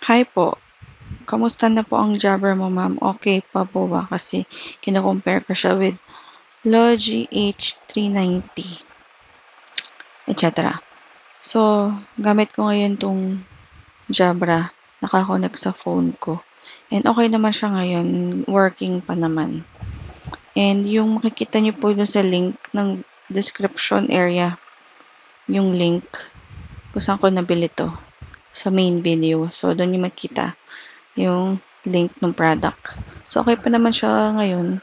Hi po. Kamusta na po ang Jabra mo, ma'am? Okay pa po ba? Kasi kino-compare ko siya with Logi H390, etc. So, gamit ko ngayon tong Jabra. Naka-connect sa phone ko. And okay naman siya ngayon. Working pa naman. And yung makikita niyo po dun sa link ng description area, yung link kung saan ko nabili to sa main video. So, doon yung makita yung link ng product. So, okay pa naman siya ngayon.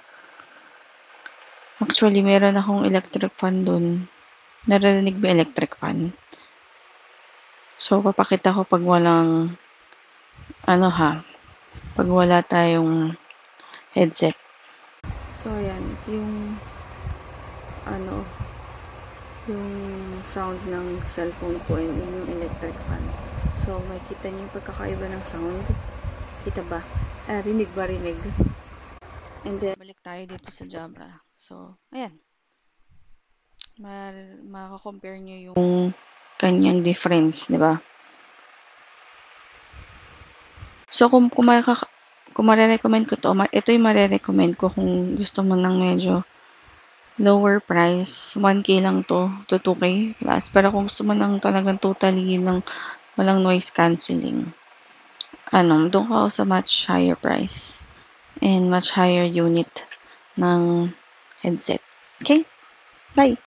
Actually, meron akong electric fan dun. Naririnig ba electric fan? So, papakita ko pag walang, pag wala tayong headset. So, ayan, yung, yung sound ng cellphone ko and yung electric fan. So, makikita niyo yung pagkakaiba ng sound. Kita ba? Rinig ba? Rinig. And then, balik tayo dito sa Jabra. So, ayan. Maka-compare nyo yung kanyang difference, di ba? So, kung mare-recommend ko to, ito yung mare-recommend ko kung gusto mo ng medyo lower price. 1K lang to 2K plus. Pero kung gusto mo ng talagang totally ng walang noise cancelling, doon ka sa much higher price and much higher unit ng headset. Okay? Bye!